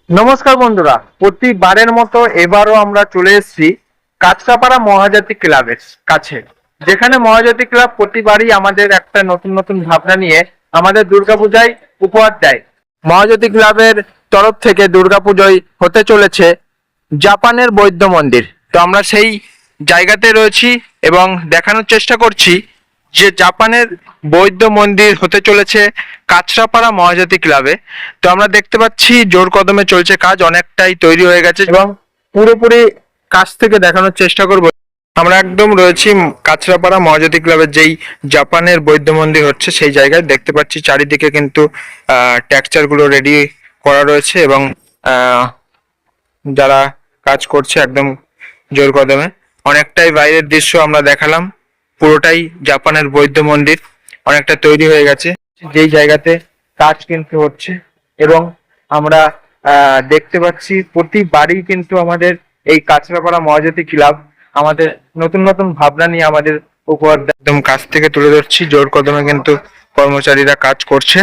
নমস্কার বন্ধুরা, প্রতিবারের মতো এবারও আমরা চলে এসেছি কাঁচরাপাড়া মহাজাতি ক্লাবের কাছে, যেখানে মহাজাতি ক্লাব প্রতিবারই আমাদের একটা নতুন নতুন ভাবনা নিয়ে আমাদের দুর্গাপূজায় উপহার দেয়। মহাজাতি ক্লাবের তরফ থেকে দুর্গাপূজায় হতে চলেছে জাপানের বৌদ্ধ মন্দির। তো আমরা সেই জায়গাতে রয়েছি এবং দেখানোর চেষ্টা করছি যে জাপানের বৌদ্ধ মন্দির হতে চলেছে কাঁচরাপাড়া মহাজাতি ক্লাবে। তো আমরা দেখতে পাচ্ছি জোর কদমে চলছে কাজ, অনেকটাই তৈরি হয়ে গেছে এবং পুরোপুরি কাছ থেকে দেখানোর চেষ্টা করব। আমরা একদম রয়েছি কাঁচরাপাড়া মহাজাতি ক্লাবের যেই জাপানের বৌদ্ধ মন্দির হচ্ছে সেই জায়গায়। দেখতে পাচ্ছি চারিদিকে কিন্তু টেক্সচার গুলো রেডি করা রয়েছে এবং যারা কাজ করছে একদম জোর কদমে। অনেকটাই বাইরের দৃশ্য আমরা দেখালাম, পুরোটাই জাপানের বৌদ্ধ মন্দির অনেকটা তৈরি হয়ে গেছে যেই জায়গাতে কাজ কিন্তু হচ্ছে। এবং আমরা দেখতে পাচ্ছি প্রতিবারই কিন্তু আমাদের এই কাঁচরাপাড়া মহাজাতি ক্লাব আমাদের নতুন নতুন ভাবনা নিয়ে আমাদের উপহার দেয়। একদম কাছ থেকে তুলে ধরছি, জোর কদমে কিন্তু কর্মচারীরা কাজ করছে।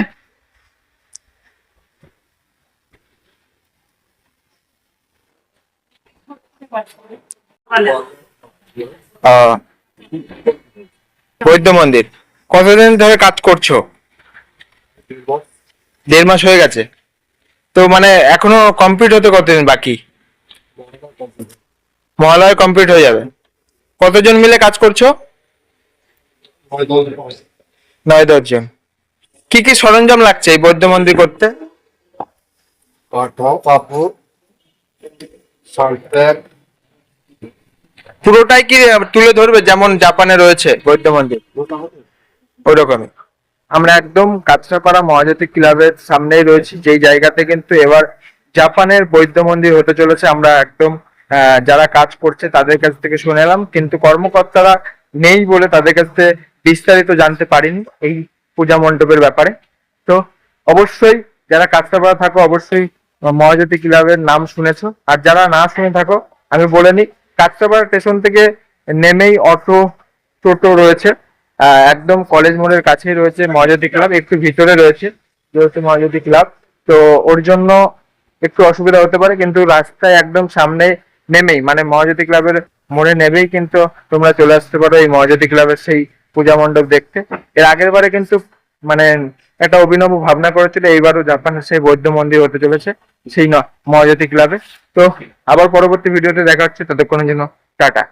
বৌদ্ধ মন্দির কতদিন ধরে কাজ করছো? 1.5 মাস হয়ে গেছে। তো মানে এখনো কমপ্লিট হতে কতদিন বাকি? মহালয় কমপ্লিট হয়ে যাবে। কতজন মিলে কাজ করছো? 9-10 জন। কি কি সরঞ্জাম লাগছে এই বৌদ্ধ মন্দির করতে? পুরোটাই কি তুলে ধরবে যেমন জাপানে রয়েছে বৌদ্ধ মন্দির ওইরকমই? আমরা একদম কাঁচরাপাড়া মহাজাতি ক্লাবের সামনেই রয়েছি, যেই জায়গাতে কিন্তু এবার জাপানের বৌদ্ধ মন্দির হতে চলেছে। আমরা একদম যারা কাজ করছে তাদের কাছ থেকে শুনে এলাম, কিন্তু কর্মকর্তারা নেই বলে তাদের কাছ থেকে বিস্তারিত জানতে পারিনি এই পূজা মণ্ডপের ব্যাপারে। তো অবশ্যই যারা কাঁচরাপাড়া থাকো অবশ্যই মহাজাতি ক্লাবের নাম শুনেছো, আর যারা না শুনে থাকো আমি বলে নিই, কাঁচরাপাড়া স্টেশন থেকে নেমেই অটো টোটো রয়েছে, একদম কলেজ মোড়ের কাছেই রয়েছে মহাজাতি ক্লাব, একটু ভিতরে রয়েছে যেহেতু মহাজাতি ক্লাব। তো ওর জন্য একটু অসুবিধা হতে পারে, কিন্তু রাস্তায় একদম সামনে নেমেই মানে মহাজাতি ক্লাবের মোড়ে নেমেই কিন্তু তোমরা চলে আসতে পারো এই মহাজাতি ক্লাবের সেই পূজা মণ্ডপ দেখতে। এর আগের বারে কিন্তু মানে একটা অভিনব ভাবনা করেছিল, এইবারও জাপানের সেই বৌদ্ধ মন্দির হতে চলেছে সেই মহাজাতি ক্লাবে। তো আবার পরবর্তী ভিডিওতে দেখা হচ্ছে, ততক্ষণের জন্য টাটা।